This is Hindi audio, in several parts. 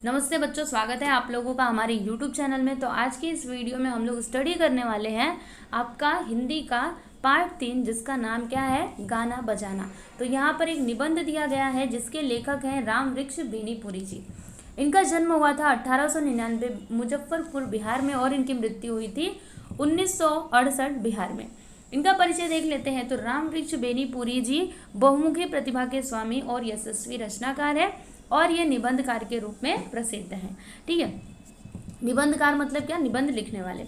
नमस्ते बच्चों, स्वागत है आप लोगों का हमारे YouTube चैनल में। तो आज की इस वीडियो में हम लोग स्टडी करने वाले हैं आपका हिंदी का पार्ट 3, जिसका नाम क्या है, गाना बजाना। तो यहाँ पर एक निबंध दिया गया है जिसके लेखक हैं रामवृक्ष बेनीपुरी जी। इनका जन्म हुआ था 1899 मुजफ्फरपुर बिहार में और इनकी मृत्यु हुई थी 1968 बिहार में। इनका परिचय देख लेते हैं। तो रामवृक्ष बेनीपुरी जी बहुमुखी प्रतिभा के स्वामी और यशस्वी रचनाकार है और ये निबंधकार के रूप में प्रसिद्ध हैं। ठीक है, निबंधकार मतलब क्या, निबंध लिखने वाले।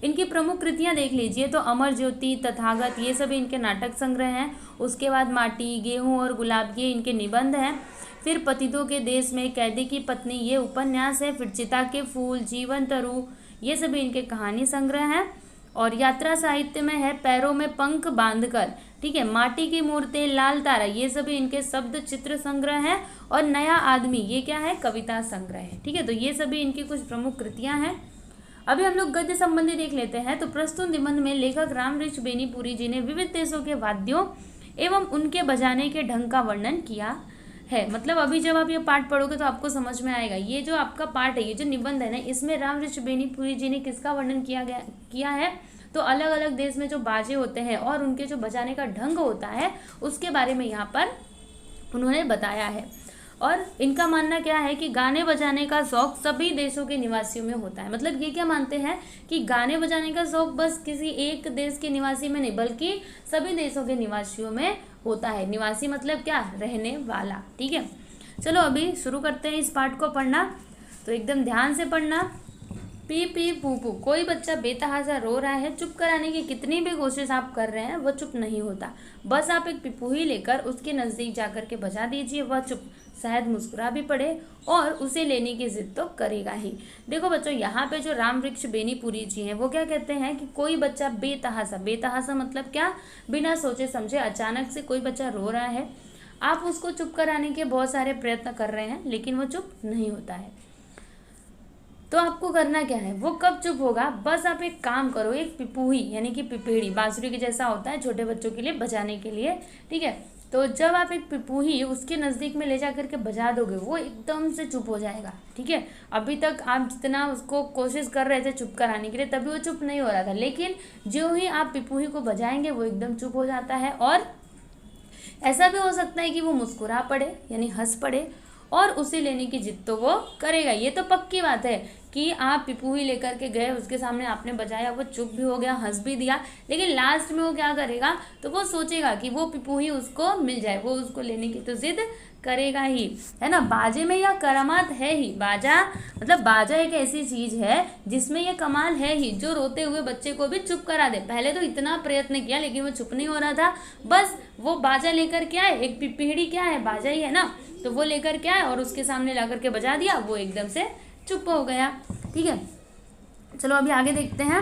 इनकी प्रमुख कृतियां देख लीजिए तो अमर ज्योति, तथागत, ये सभी इनके नाटक संग्रह हैं। उसके बाद माटी, गेहूं और गुलाब, ये इनके निबंध हैं। फिर पतितों के देश में, कैदी की पत्नी, ये उपन्यास है। फिर चिता के फूल, जीवन तरु, ये सभी इनके कहानी संग्रह हैं। और यात्रा साहित्य में है पैरों में पंख बांधकर, ठीक है, माटी की मूर्तें, लाल तारा, ये सभी इनके शब्द चित्र संग्रह हैं। और नया आदमी, ये क्या है, कविता संग्रह है। ठीक है, तो ये सभी इनकी कुछ प्रमुख कृतियां हैं। अभी हम लोग गद्य संबंधी देख लेते हैं। तो प्रस्तुत निबंध में लेखक रामवृक्ष बेनीपुरी जी ने विविध देशों के वाद्यों एवं उनके बजाने के ढंग का वर्णन किया है। मतलब अभी जब आप ये पाठ पढ़ोगे तो आपको समझ में आएगा। ये जो आपका पाठ है, ये जो निबंध है ना, इसमें रामवृक्ष बेनीपुरी जी ने किसका वर्णन किया है, तो अलग अलग देश में जो बाजे होते हैं और उनके जो बजाने का ढंग होता है उसके बारे में यहाँ पर उन्होंने बताया है। और इनका मानना क्या है कि गाने बजाने का शौक सभी देशों के निवासियों में होता है। मतलब ये क्या मानते हैं कि गाने बजाने का शौक बस किसी एक देश के निवासी में नहीं, बल्कि सभी देशों के निवासियों में होता है। निवासी मतलब क्या, रहने वाला। ठीक है, चलो अभी शुरू करते हैं इस पाठ को पढ़ना। तो एकदम ध्यान से पढ़ना। पी पी पू पू, कोई बच्चा बेतहाशा रो रहा है। चुप कराने की कितनी भी कोशिश आप कर रहे हैं वो चुप नहीं होता। बस आप एक पिपूही लेकर उसके नज़दीक जाकर के बजा दीजिए, वह चुप, शायद मुस्कुरा भी पड़े और उसे लेने की जिद तो करेगा ही। देखो बच्चों, यहाँ पे जो रामवृक्ष बेनीपुरी जी हैं वो क्या कहते हैं कि कोई बच्चा बेतहाशा, बेतहाशा मतलब क्या, बिना सोचे समझे अचानक से कोई बच्चा रो रहा है। आप उसको चुप कराने के बहुत सारे प्रयत्न कर रहे हैं लेकिन वो चुप नहीं होता है। तो आपको करना क्या है, वो कब चुप होगा, बस आप एक काम करो, एक पिपूही यानी कि पिपीड़ी, बांसुरी के जैसा होता है छोटे बच्चों के लिए बजाने के लिए। ठीक है, तो जब आप एक पिपूही उसके नज़दीक में ले जा करके बजा दोगे वो एकदम से चुप हो जाएगा। ठीक है, अभी तक आप जितना उसको कोशिश कर रहे थे चुप कराने के लिए तभी वो चुप नहीं हो रहा था, लेकिन जो ही आप पिपूही को बजाएंगे वो एकदम चुप हो जाता है। और ऐसा भी हो सकता है कि वो मुस्कुरा पड़े यानी हंस पड़े और उसे लेने की जिद तो वो करेगा। ये तो पक्की बात है कि आप पिपूही लेकर के गए, उसके सामने आपने बजाया, वो चुप भी हो गया, हंस भी दिया, लेकिन लास्ट में वो क्या करेगा, तो वो सोचेगा कि वो पिपूही उसको मिल जाए, वो उसको लेने की तो जिद करेगा ही, है ना। बाजे में यह करामात है ही। बाजा मतलब बाजा एक ऐसी चीज है जिसमें यह कमाल है ही, जो रोते हुए बच्चे को भी चुप करा दे। पहले तो इतना प्रयत्न किया लेकिन वो चुप नहीं हो रहा था, बस वो बाजा लेकर क्या है, एक पिपीड़ी क्या है, बाजा ही है ना, तो वो लेकर क्या है और उसके सामने ला करके बजा दिया, वो एकदम से चुप हो गया। ठीक है, चलो अभी आगे देखते हैं।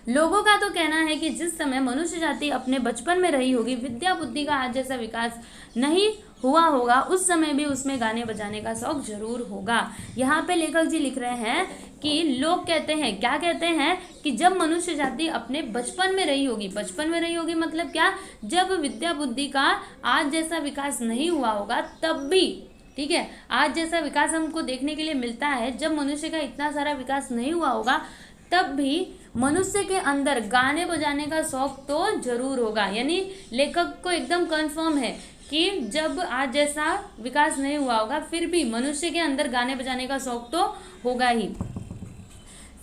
लोगों का तो कहना है कि जिस समय मनुष्य जाति अपने बचपन में रही होगी, विद्या बुद्धि का आज जैसा विकास नहीं हुआ होगा, उस समय भी उसमें गाने बजाने का शौक जरूर होगा। यहाँ पे लेखक जी लिख रहे हैं कि लोग कहते हैं, क्या कहते हैं कि जब मनुष्य जाति अपने बचपन में रही होगी, बचपन में रही होगी मतलब क्या, जब विद्या बुद्धि का आज जैसा विकास नहीं हुआ होगा तब भी, ठीक है, आज जैसा विकास हमको देखने के लिए मिलता है, जब मनुष्य का इतना सारा विकास नहीं हुआ होगा तब भी मनुष्य के अंदर गाने बजाने का शौक तो जरूर होगा। यानी लेखक को एकदम कंफर्म है कि जब आज जैसा विकास नहीं हुआ होगा फिर भी मनुष्य के अंदर गाने बजाने का शौक तो होगा ही।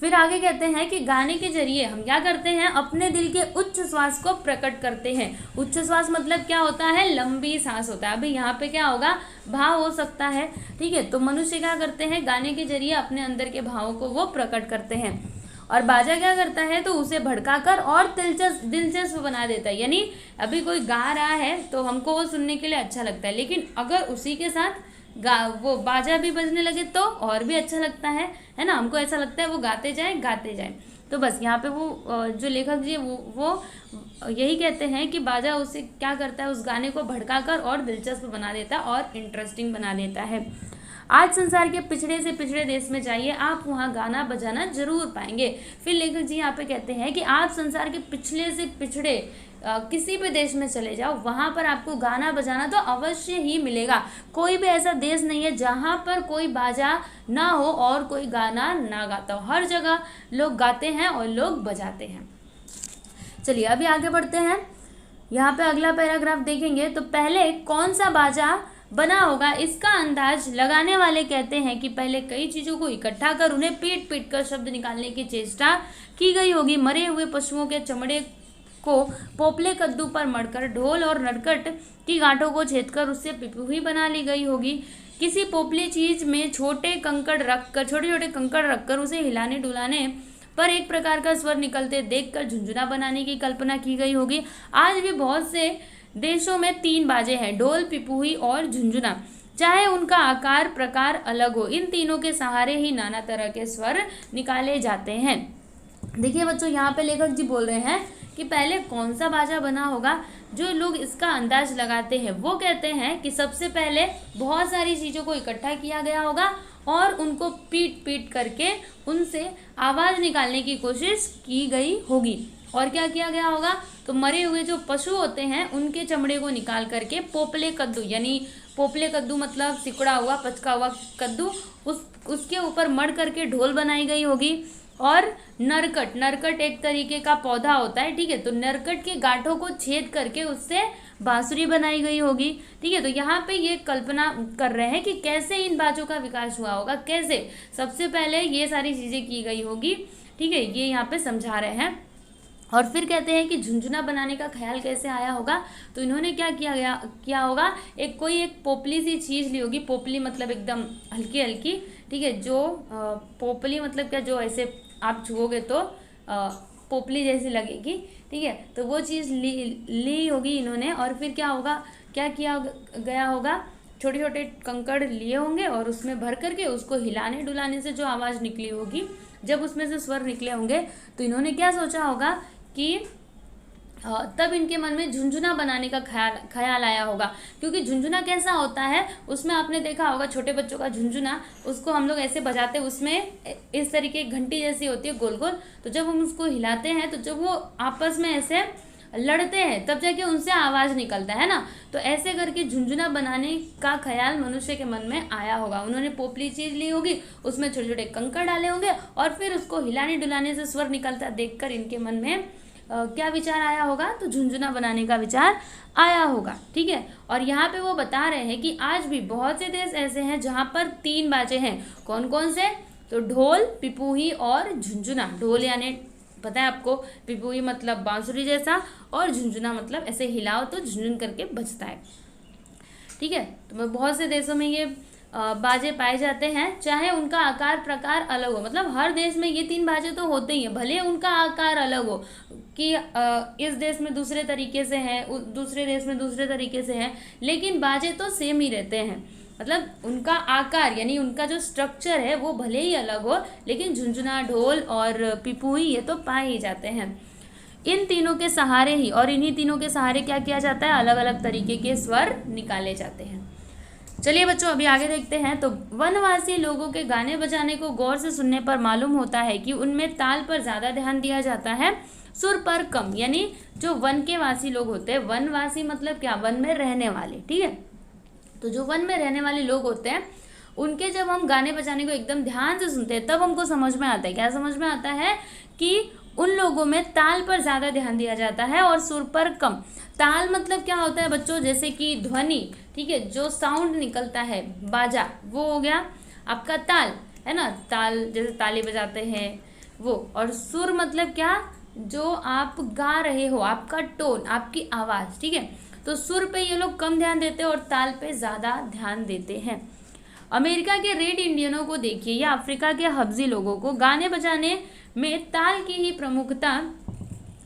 फिर आगे कहते हैं कि गाने के जरिए हम क्या करते हैं, अपने दिल के उच्च श्वास को प्रकट करते हैं। उच्च श्वास मतलब क्या होता है, लंबी सांस होता है। अभी यहाँ पे क्या होगा, भाव हो सकता है। ठीक है, तो मनुष्य क्या करते हैं, गाने के जरिए अपने अंदर के भावों को वो प्रकट करते हैं। और बाजा क्या करता है, तो उसे भड़काकर और दिलचस्प बना देता है। यानी अभी कोई गा रहा है तो हमको वो सुनने के लिए अच्छा लगता है, लेकिन अगर उसी के साथ वो बाजा भी बजने लगे तो और भी अच्छा लगता है ना। हमको ऐसा लगता है वो गाते जाए। तो बस यहाँ पे वो जो लेखक जी वो यही कहते हैं कि बाजा उसे क्या करता है, उस गाने को भड़काकर और दिलचस्प बना देता है और इंटरेस्टिंग बना देता है। आज संसार के पिछड़े से पिछड़े देश में जाइए, आप वहाँ गाना बजाना जरूर पाएंगे। फिर लेखक जी यहाँ पे कहते हैं कि आप संसार के पिछले से पिछड़े किसी भी देश में चले जाओ, वहाँ पर आपको गाना बजाना तो अवश्य ही मिलेगा। कोई भी ऐसा देश नहीं है जहाँ पर कोई बाजा ना हो और कोई गाना ना गाता हो। हर जगह लोग गाते हैं और लोग बजाते हैं। चलिए अभी आगे बढ़ते हैं। यहाँ पे अगला पैराग्राफ देखेंगे तो पहले कौन सा बाजा बना होगा इसका अंदाज लगाने वाले कहते हैं कि पहले कई चीज़ों को इकट्ठा कर उन्हें पीट पीट कर शब्द निकालने की चेष्टा की गई होगी। मरे हुए पशुओं के चमड़े को पोपले कद्दू पर मढ़कर ढोल और नरकट की गांठों को छेदकर उससे पिपीही बना ली गई होगी। किसी पोपली चीज में छोटे छोटे कंकड़ रखकर उसे हिलाने डुलाने पर एक प्रकार का स्वर निकलते देखकर झुंझुना बनाने की कल्पना की गई होगी। आज भी बहुत से देशों में 3 बाजे हैं, ढोल, पिपीही और झुंझुना। चाहे उनका आकार प्रकार अलग हो, इन तीनों के सहारे ही नाना तरह के स्वर निकाले जाते हैं। देखिए बच्चों, यहाँ पे लेखक जी बोल रहे हैं कि पहले कौन सा बाजा बना होगा। जो लोग इसका अंदाज लगाते हैं वो कहते हैं कि सबसे पहले बहुत सारी चीज़ों को इकट्ठा किया गया होगा और उनको पीट पीट करके उनसे आवाज़ निकालने की कोशिश की गई होगी। और क्या किया गया होगा, तो मरे हुए जो पशु होते हैं उनके चमड़े को निकाल करके पोपले कद्दू, यानी पोपले कद्दू मतलब सिकुड़ा हुआ पचका हुआ कद्दू, उसके ऊपर मढ़ करके ढोल बनाई गई होगी। और नरकट एक तरीके का पौधा होता है, ठीक है, तो नरकट के गांठों को छेद करके उससे बांसुरी बनाई गई होगी। ठीक है, तो यहाँ पे ये कल्पना कर रहे हैं कि कैसे इन बाजों का विकास हुआ होगा, कैसे सबसे पहले ये सारी चीज़ें की गई होगी। ठीक है, ये यहाँ पे समझा रहे हैं। और फिर कहते हैं कि झुंझुना बनाने का ख्याल कैसे आया होगा, तो इन्होंने क्या किया होगा, एक पोपली सी चीज़ ली होगी। पोपली मतलब एकदम हल्की हल्की, ठीक है, जो पोपली मतलब क्या, जो ऐसे आप छुओगे तो पोपली जैसी लगेगी। ठीक है, तो वो चीज़ ली होगी इन्होंने। और फिर क्या किया गया होगा, छोटे छोटे कंकड़ लिए होंगे और उसमें भर करके उसको हिलाने डुलाने से जो आवाज़ निकली होगी, जब उसमें से स्वर निकले होंगे, तो इन्होंने क्या सोचा होगा कि तब इनके मन में झुंझुना बनाने का ख्याल आया होगा। क्योंकि झुंझुना कैसा होता है, उसमें आपने देखा होगा छोटे बच्चों का झुंझुना, उसको हम लोग ऐसे बजाते हैं, उसमें इस तरीके की घंटी जैसी होती है गोल गोल, तो जब हम उसको हिलाते हैं तो जब वो आपस में ऐसे लड़ते हैं तब जाके उनसे आवाज़ निकलता है ना। तो ऐसे करके झुंझुना बनाने का ख्याल मनुष्य के मन में आया होगा। उन्होंने पोपली चीज़ ली होगी, उसमें छोटे छोटे कंकड़ डाले होंगे और फिर उसको हिलाने डुलाने से स्वर निकलता देखकर इनके मन में क्या विचार आया होगा, तो झुंझुना बनाने का विचार आया होगा। ठीक है, और यहाँ पे वो बता रहे हैं कि आज भी बहुत से देश ऐसे हैं जहाँ पर 3 बाजे हैं। कौन कौन से, तो ढोल, पिपीही और झुंझुना। ढोल यानी पता है आपको, पिपीही मतलब बांसुरी जैसा, और झुंझुना मतलब ऐसे हिलाओ तो झुंझुन करके बजता है। ठीक है, तो बहुत से देशों में ये बाजे पाए जाते हैं, चाहे उनका आकार प्रकार अलग हो। मतलब हर देश में ये 3 बाजे तो होते ही हैं, भले उनका आकार अलग हो, कि इस देश में दूसरे तरीके से है, दूसरे देश में दूसरे तरीके से है, लेकिन बाजे तो सेम ही रहते हैं। मतलब उनका आकार यानी उनका जो स्ट्रक्चर है वो भले ही अलग हो, लेकिन झुंझुना, ढोल और पिपीही ये तो पाए ही जाते हैं। इन तीनों के सहारे ही, और इन्हीं तीनों के सहारे क्या किया जाता है, अलग अलग तरीके के स्वर निकाले जाते हैं। चलिए बच्चों, अभी आगे देखते हैं। तो वनवासी लोगों के गाने बजाने को गौर से सुनने पर मालूम होता है कि उनमें ताल पर ज़्यादा ध्यान दिया जाता है, सुर पर कम। यानी जो वन के वासी लोग होते हैं, वनवासी मतलब क्या, वन में रहने वाले। ठीक है, तो जो वन में रहने वाले लोग होते हैं उनके जब हम गाने बजाने को एकदम ध्यान से सुनते हैं तब हमको समझ में आता है, क्या समझ में आता है, कि उन लोगों में ताल पर ज़्यादा ध्यान दिया जाता है और सुर पर कम। ताल मतलब क्या होता है बच्चों, जैसे कि ध्वनि, ठीक है, जो साउंड निकलता है, बाजा, वो हो गया आपका ताल, है ना, ताल जैसे ताली बजाते हैं वो। और सुर मतलब क्या, जो आप गा रहे हो, आपका टोन, आपकी आवाज़। ठीक है, तो सुर पे ये लोग कम ध्यान देते हैं और ताल पे ज़्यादा ध्यान देते हैं। अमेरिका के रेड इंडियनों को देखिए या अफ्रीका के हब्जी लोगों को, गाने बजाने में ताल की ही प्रमुखता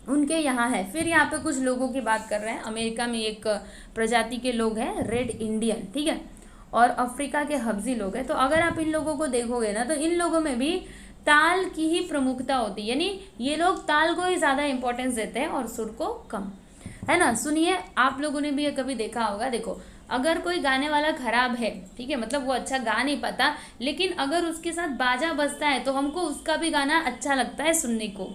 उनके यहाँ है। फिर यहाँ पे कुछ लोगों की बात कर रहे हैं। अमेरिका में एक प्रजाति के लोग हैं रेड इंडियन, ठीक है, और अफ्रीका के हब्जी लोग हैं। तो अगर आप इन लोगों को देखोगे ना, तो इन लोगों में भी ताल की ही प्रमुखता होती है, यानी ये लोग ताल को ही ज़्यादा इंपॉर्टेंस देते हैं और सुर को कम, है ना। सुनिए, आप लोगों ने भी ये कभी देखा होगा, देखो अगर कोई गाने वाला खराब है, ठीक है, मतलब वो अच्छा गा नहीं पाता, लेकिन अगर उसके साथ बाजा बजता है तो हमको उसका भी गाना अच्छा लगता है सुनने को,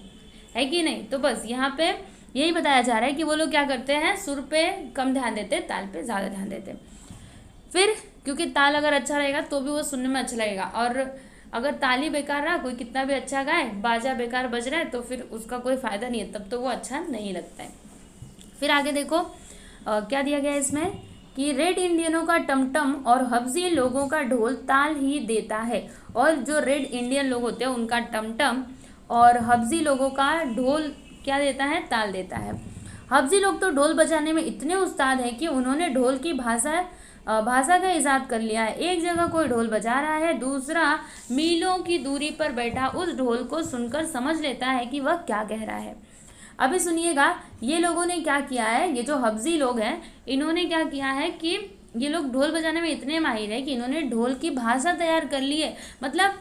है कि नहीं। तो बस यहाँ पे यही बताया जा रहा है कि वो लोग क्या करते हैं, सुर पे कम ध्यान देते, ताल पे ज़्यादा ध्यान देते। फिर क्योंकि ताल अगर अच्छा रहेगा तो भी वो सुनने में अच्छा लगेगा, और अगर ताल ही बेकार रहा, कोई कितना भी अच्छा गाए, बाजा बेकार बज रहा है, तो फिर उसका कोई फ़ायदा नहीं है, तब तो वो अच्छा नहीं लगता है। फिर आगे देखो क्या दिया गया है इसमें कि रेड इंडियनों का टमटम और हब्जी लोगों का ढोल ताल ही देता है। और जो रेड इंडियन लोग होते हैं उनका टमटम और हब्जी लोगों का ढोल क्या देता है, ताल देता है। हब्जी लोग तो ढोल बजाने में इतने उस्ताद हैं कि उन्होंने ढोल की भाषा का इजाद कर लिया है। एक जगह कोई ढोल बजा रहा है, दूसरा मीलों की दूरी पर बैठा उस ढोल को सुनकर समझ लेता है कि वह क्या कह रहा है। अभी सुनिएगा, ये लोगों ने क्या किया है, ये जो हब्जी लोग हैं इन्होंने क्या किया है कि ये लोग ढोल बजाने में इतने माहिर है कि इन्होंने ढोल की भाषा तैयार कर ली है। मतलब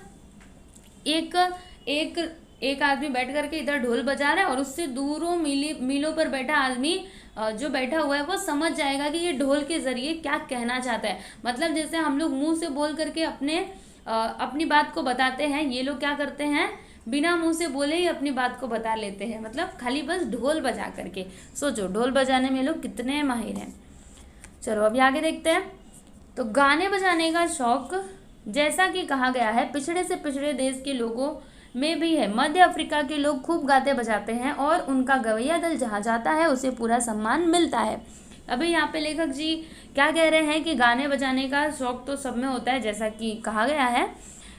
एक आदमी बैठ करके इधर ढोल बजा रहा है और उससे दूरों मीलों पर बैठा आदमी जो बैठा हुआ है वो समझ जाएगा कि ये ढोल के जरिए क्या कहना चाहता है। मतलब जैसे हम लोग मुंह से बोल करके अपनी बात को बताते हैं, ये लोग क्या करते हैं, बिना मुंह से बोले ही अपनी बात को बता लेते हैं, मतलब खाली बस ढोल बजा करके। सोचो ढोल बजाने में लोग कितने माहिर हैं। चलो अभी आगे देखते हैं। तो गाने बजाने का शौक जैसा कि कहा गया है पिछड़े से पिछड़े देश के लोगों में भी है। मध्य अफ्रीका के लोग खूब गाते बजाते हैं और उनका गवैया दल जहाँ जाता है उसे पूरा सम्मान मिलता है। अभी यहाँ पे लेखक जी क्या कह रहे हैं कि गाने बजाने का शौक तो सब में होता है, जैसा कि कहा गया है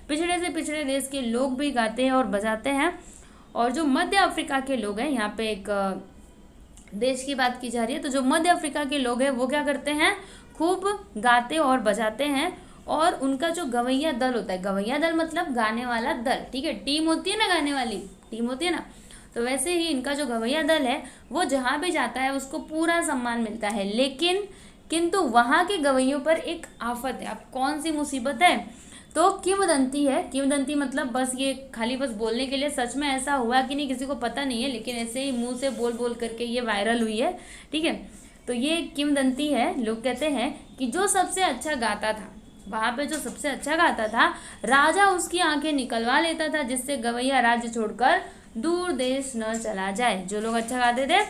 पिछड़े से पिछड़े देश के लोग भी गाते हैं और बजाते हैं। और जो मध्य अफ्रीका के लोग हैं, यहाँ पे एक देश की बात की जा रही है, तो जो मध्य अफ्रीका के लोग हैं वो क्या करते हैं, खूब गाते और बजाते हैं। और उनका जो गवैया दल होता है, गवैया दल मतलब गाने वाला दल, ठीक है, टीम होती है ना, गाने वाली टीम होती है ना, तो वैसे ही इनका जो गवैया दल है वो जहाँ भी जाता है उसको पूरा सम्मान मिलता है। किंतु वहाँ के गवैयों पर एक आफत है। अब कौन सी मुसीबत है, तो किंवदंती है। किंवदंती मतलब बस ये खाली बस बोलने के लिए, सच में ऐसा हुआ कि नहीं किसी को पता नहीं है, लेकिन ऐसे ही मुंह से बोल बोल करके ये वायरल हुई है, ठीक है। तो ये किंवदंती है। लोग कहते हैं कि जो सबसे अच्छा गाता था, वहाँ पे जो सबसे अच्छा गाता था, राजा उसकी आंखें निकलवा लेता था, जिससे गवैया राज्य छोड़कर दूर देश न चला जाए। जो लोग अच्छा गाते थे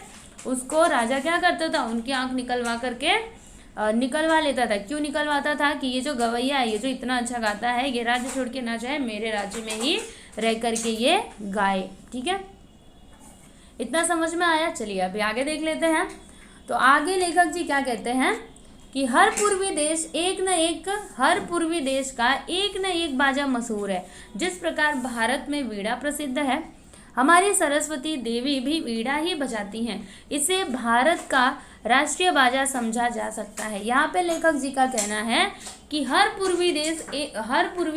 उसको राजा क्या करता था, उनकी आंख निकलवा लेता था। क्यों निकलवाता था, कि ये जो गवैया है, ये जो इतना अच्छा गाता है, ये राज्य छोड़ के ना जाए, मेरे राज्य में ही रह करके ये गाए, ठीक है। इतना समझ में आया। चलिए अभी आगे देख लेते हैं। तो आगे लेखक जी क्या कहते हैं कि हर पूर्वी देश का एक न एक बाजा मशहूर है। जिस प्रकार भारत में वीणा प्रसिद्ध है, हमारी सरस्वती देवी भी वीणा ही बजाती हैं। इसे भारत का राष्ट्रीय बाजा समझा जा सकता है। यहाँ पे लेखक जी का कहना है कि हर पूर्वी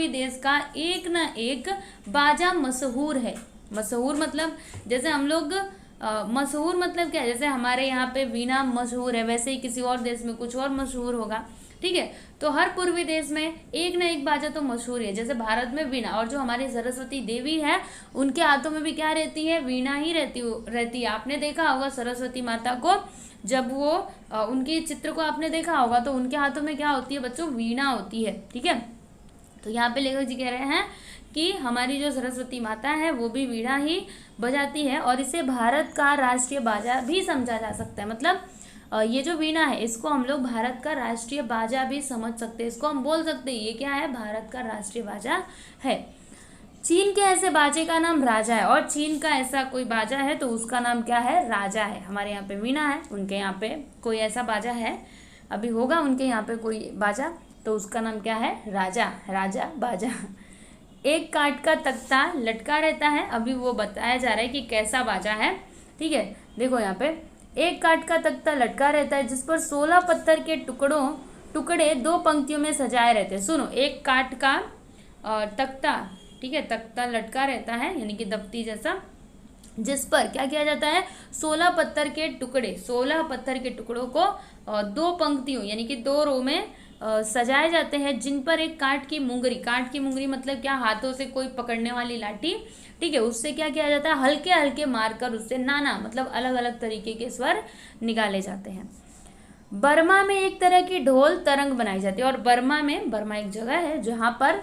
देश का एक न एक बाजा मशहूर है। मशहूर मतलब जैसे हम लोग मशहूर मतलब क्या है, जैसे हमारे यहाँ पे वीणा मशहूर है, वैसे ही किसी और देश में कुछ और मशहूर होगा, ठीक है। तो हर पूर्वी देश में एक न एक बाजा तो मशहूर है। जैसे भारत में वीणा, और जो हमारी सरस्वती देवी है उनके हाथों में भी क्या रहती है, वीणा ही रहती है। आपने देखा होगा सरस्वती माता को, जब वो उनके चित्र को आपने देखा होगा तो उनके हाथों में क्या होती है बच्चों, वीणा होती है, ठीक है। तो यहाँ पे लेखक जी कह रहे हैं कि हमारी जो सरस्वती माता है वो भी वीणा ही बजाती है, और इसे भारत का राष्ट्रीय बाजा भी समझा जा सकता है। मतलब ये जो वीणा है इसको हम लोग भारत का राष्ट्रीय बाजा भी समझ सकते हैं। इसको हम बोल सकते हैं ये क्या है, भारत का राष्ट्रीय बाजा है। चीन के ऐसे बाजे का नाम राजा है, और चीन का ऐसा कोई बाजा है तो उसका नाम क्या है, राजा है। हमारे यहाँ पे वीणा है, उनके यहाँ पे कोई ऐसा बाजा है, अभी होगा उनके यहाँ पे कोई बाजा, तो उसका नाम क्या है, राजा बाजा। एक काठ का तख्ता लटका रहता है। अभी वो बताया जा रहा है कि कैसा बाजा है, ठीक है। देखो यहाँ पे एक काठ का तख्ता लटका रहता है जिस पर 16 पत्थर के टुकड़े 2 पंक्तियों में सजाए रहते हैं। सुनो, एक काठ का तख्ता, ठीक है, तख्ता लटका रहता है यानी कि दफ्ती जैसा, जिस पर क्या किया जाता है, 16 पत्थर के टुकड़ों को 2 पंक्तियों यानी कि 2 रो में सजाए जाते हैं, जिन पर एक काठ की मुंगरी मतलब क्या, हाथों से कोई पकड़ने वाली लाठी, ठीक है, उससे क्या किया जाता है, हल्के हल्के मारकर उससे नाना मतलब अलग अलग तरीके के स्वर निकाले जाते हैं। बर्मा में एक तरह की ढोल तरंग बनाई जाती है, और बर्मा एक जगह है जहाँ पर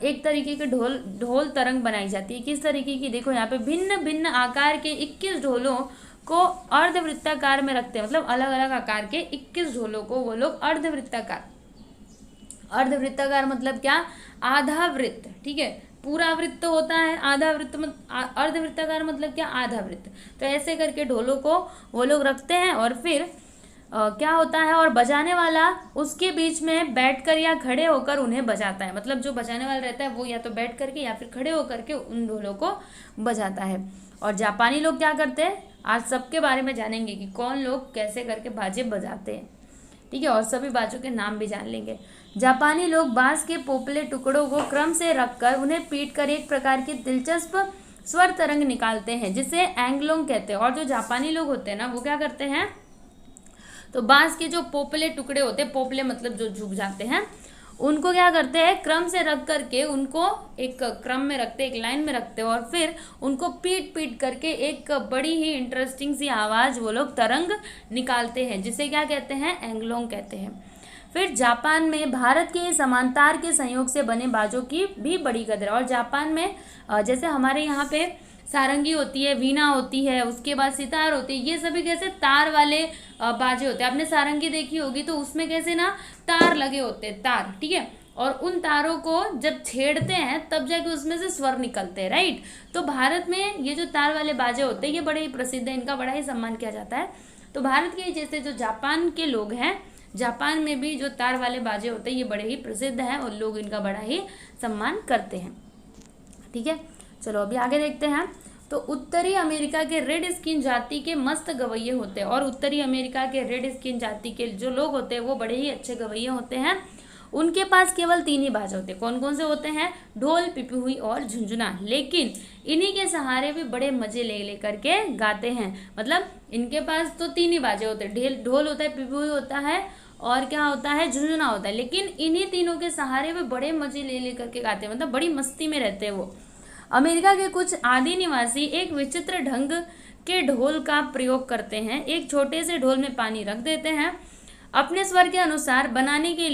एक तरीके के ढोल तरंग बनाई जाती है। किस तरीके की, देखो यहाँ पे भिन्न भिन्न आकार के 21 ढोलों को अर्धवृत्ताकार में रखते हैं, मतलब अलग अलग आकार के 21 ढोलों को वो लोग अर्धवृत्ताकार मतलब क्या, आधा वृत्त, ठीक है। पूरा वृत्त तो होता है, आधा वृत्त अर्धवृत्ताकार मतलब क्या, आधा वृत्त। तो ऐसे करके ढोलों को वो लोग रखते हैं और फिर क्या होता है, और बजाने वाला उसके बीच में बैठकर या खड़े होकर उन्हें बजाता है। मतलब जो बजाने वाला रहता है वो या तो बैठ करके या फिर खड़े होकर के उन ढोलों को बजाता है। और जापानी लोग क्या करते हैं, आज सबके बारे में जानेंगे कि कौन लोग कैसे करके बाजे बजाते हैं, ठीक है। और सभी बाजों के नाम भी जान लेंगे। जापानी लोग बांस के पोपले टुकड़ों को क्रम से रखकर उन्हें पीटकर एक प्रकार की दिलचस्प स्वर तरंग निकालते हैं जिसे एंगलोंग कहते हैं। और जो जापानी लोग होते हैं ना वो क्या करते हैं, तो बांस के जो पोपले टुकड़े होते हैं, पोपले मतलब जो झुक जाते हैं, उनको क्या करते हैं, क्रम से रख करके उनको एक क्रम में रखते हैं, एक लाइन में रखते हैं और फिर उनको पीट पीट करके एक बड़ी ही इंटरेस्टिंग सी आवाज़ वो लोग तरंग निकालते हैं जिसे क्या कहते हैं, एंगलोंग कहते हैं। फिर जापान में भारत के समांतर के संयोग से बने बाजों की भी बड़ी कदर है। और जापान में जैसे हमारे यहाँ पे सारंगी होती है, वीणा होती है, उसके बाद सितार होती है, ये सभी कैसे तार वाले बाजे होते हैं। आपने सारंगी देखी होगी तो उसमें कैसे ना तार लगे होते हैं, तार, ठीक है। और उन तारों को जब छेड़ते हैं तब जाके उसमें से स्वर निकलते हैं, राइट। तो भारत में ये जो तार वाले बाजे होते हैं ये बड़े ही प्रसिद्ध है, इनका बड़ा ही सम्मान किया जाता है। तो भारत के जैसे जो जापान के लोग हैं, जापान में भी जो तार वाले बाजे होते हैं ये बड़े ही प्रसिद्ध हैं और लोग इनका बड़ा ही सम्मान करते हैं, ठीक है। चलो अभी आगे देखते हैं। तो उत्तरी अमेरिका के रेड स्किन जाति के मस्त गवैये होते हैं। और उत्तरी अमेरिका के रेड स्किन जाति के जो लोग होते हैं वो बड़े ही अच्छे गवैये होते हैं। उनके पास केवल 3 ही बाजे होते हैं। कौन कौन से होते हैं, ढोल, पिपीहुई और झुंझुना। लेकिन इन्हीं के सहारे भी बड़े मजे ले करके गाते हैं। मतलब इनके पास तो 3 ही बाजे होते हैं, ढोल होता है, पिपीहुई होता है और क्या होता है, झुंझुना होता है। लेकिन इन्हीं तीनों के सहारे वे बड़े मजे ले करके गाते हैं, मतलब बड़ी मस्ती में रहते हैं वो। अमेरिका के कुछ आदि निवासी एक विचित्र ढंग के ढोल का प्रयोग करते हैं। एक छोटे से ढोल में पानी रख देते हैं। अपने स्वर के अनुसार बनाने के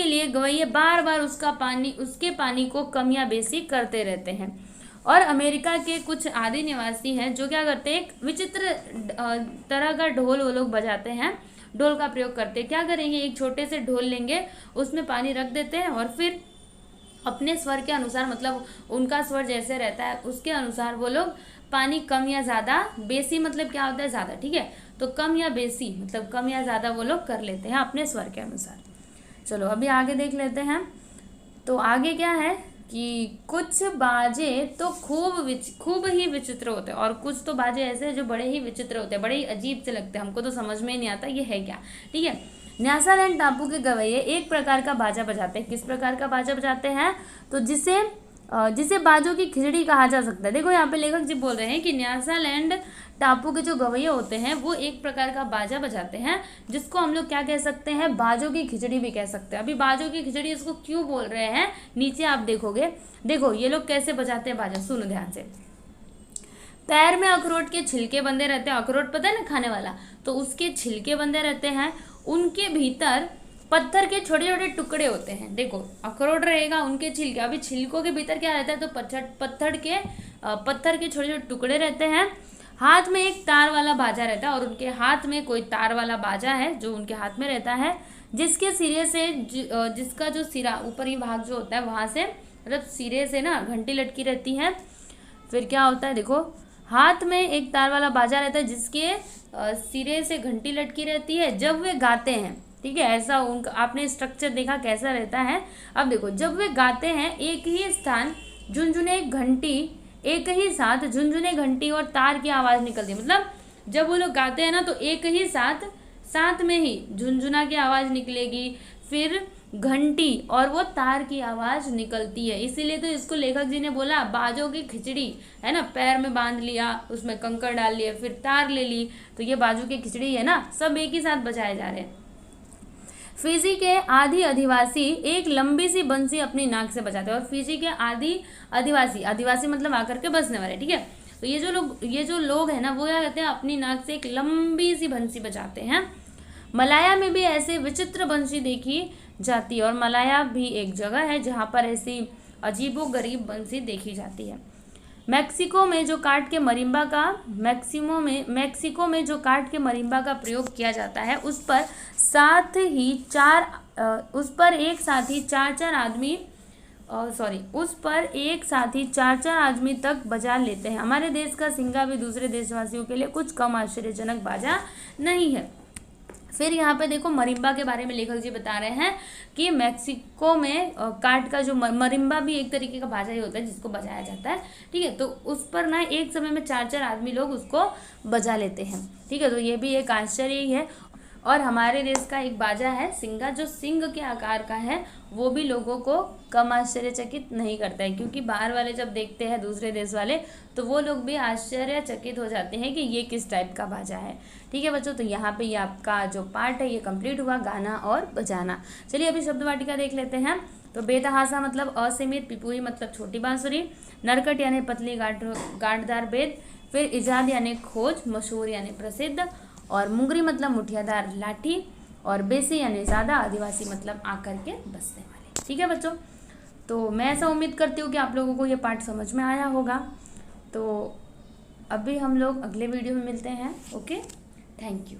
लिए गवैये बार बार उसके पानी को कम या बेसी करते रहते हैं। और अमेरिका के कुछ आदि निवासी हैं जो क्या करते हैं, एक विचित्र तरह का ढोल वो लोग बजाते हैं, ढोल का प्रयोग करते हैं। क्या करेंगे, एक छोटे से ढोल लेंगे, उसमें पानी रख देते हैं और फिर अपने स्वर के अनुसार, मतलब उनका स्वर जैसे रहता है उसके अनुसार वो लोग पानी कम या ज़्यादा, बेसी मतलब क्या होता है, ज़्यादा, ठीक है। तो कम या बेसी मतलब कम या ज़्यादा वो लोग कर लेते हैं अपने स्वर के अनुसार। चलो अभी आगे देख लेते हैं। तो आगे क्या है कि कुछ बाजे तो खूब ही विचित्र होते हैं और कुछ तो बाजे ऐसे हैं जो बड़े ही विचित्र होते हैं, बड़े ही अजीब से लगते हैं, हमको तो समझ में ही नहीं आता ये है क्या, ठीक है। न्यासालैंड टापू के गवैये एक प्रकार का बाजा बजाते हैं। किस प्रकार का बाजा बजाते हैं, तो जिसे बाजों की खिचड़ी कहा जा सकता है। देखो यहाँ पे लेखक जी बोल रहे हैं कि न्यासालैंड टापू के जो गवैये होते हैं वो एक प्रकार का बाजा बजाते हैं जिसको हम लोग क्या कह सकते हैं, बाजों की खिचड़ी भी कह सकते हैं। अभी बाजों की खिचड़ी इसको क्यों बोल रहे हैं, नीचे आप देखोगे, देखो ये लोग कैसे बजाते हैं बाजा, सुनो ध्यान से। पैर में अखरोट के छिलके बंधे रहते हैं, अखरोट पता है ना खाने वाला, तो उसके छिलके बंधे रहते हैं। उनके भीतर पत्थर के छोटे छोटे टुकड़े होते हैं। देखो अखरोट रहेगा, उनके छिलके, अभी छिलकों के भीतर क्या रहता है, तो पत्थर के छोटे छोटे टुकड़े रहते हैं। हाथ में एक तार वाला बाजा रहता है और उनके हाथ में कोई तार वाला बाजा है जो उनके हाथ में रहता है, जिसके सिरे से जिसका जो सिरा ऊपरी भाग जो होता है वहाँ से, मतलब सिरे से ना घंटी लटकी रहती है। फिर क्या होता है, देखो हाथ में एक तार वाला बाजा रहता है जिसके सिरे से घंटी लटकी रहती है जब वे गाते हैं, ठीक है। ऐसा उनका आपने स्ट्रक्चर देखा कैसा रहता है। अब देखो जब वे गाते हैं एक ही साथ झुंझुने घंटी और तार की आवाज़ निकलती है। मतलब जब वो लोग गाते हैं ना तो एक ही साथ में ही झुंझुना की आवाज़ निकलेगी, फिर घंटी और वो तार की आवाज़ निकलती है। इसीलिए तो इसको लेखक जी ने बोला बाजों की खिचड़ी, है ना। पैर में बांध लिया, उसमें कंकड़ डाल लिया, फिर तार ले ली, तो ये बाजों की खिचड़ी है ना, सब एक ही साथ बजाए जा रहे हैं। फिजी के आदि आदिवासी एक लंबी सी बंसी अपनी नाक से बजाते हैं। और फिजी के आदिवासी मतलब आकर के बसने वाले, ठीक है। तो ये जो लोग हैं ना वो क्या कहते हैं, अपनी नाक से एक लंबी सी बंसी बजाते हैं। मलाया में भी ऐसे विचित्र बंसी देखी जाती है और मलाया भी एक जगह है जहाँ पर ऐसी अजीबोगरीब बंसी देखी जाती है। मेक्सिको में जो काठ के मरिम्बा का मेक्सिको में जो काठ के मरिम्बा का प्रयोग किया जाता है उस पर एक साथ ही चार चार आदमी तक बजा लेते हैं। हमारे देश का सिंगा भी दूसरे देशवासियों के लिए कुछ कम आश्चर्यजनक बाजा नहीं है। फिर यहाँ पे देखो मरिम्बा के बारे में लेखक जी बता रहे हैं कि मेक्सिको में काठ का जो मरिम्बा भी एक तरीके का बाजा ही होता है जिसको बजाया जाता है, ठीक है। तो उस पर ना एक समय में चार चार आदमी लोग उसको बजा लेते हैं, ठीक है। तो ये भी एक आश्चर्य ही है। और हमारे देश का एक बाजा है सिंगा, जो सिंह के आकार का है, वो भी लोगों को कम आश्चर्यचकित नहीं करता है, क्योंकि बाहर वाले जब देखते हैं दूसरे देश वाले तो वो लोग भी आश्चर्यचकित हो जाते हैं कि ये किस टाइप का बाजा है, ठीक है बच्चों। तो यहाँ पे ये आपका जो पार्ट है ये कंप्लीट हुआ, गाना और बजाना। चलिए अभी शब्द वाटिका देख लेते हैं। तो बेतहासा मतलब असीमित, पिपुई मतलब छोटी बांसुरी, नरकट यानी पतली गांठदार बेद, फिर इजाद यानी खोज, मशहूर यानी प्रसिद्ध, और मुंगरी मतलब मुठियादार लाठी, और बेसी यानी ज़्यादा, आदिवासी मतलब आकर के बसने वाले, ठीक है बच्चों। तो मैं ऐसा उम्मीद करती हूँ कि आप लोगों को ये पाठ समझ में आया होगा। तो अभी हम लोग अगले वीडियो में मिलते हैं। Okay, thank you.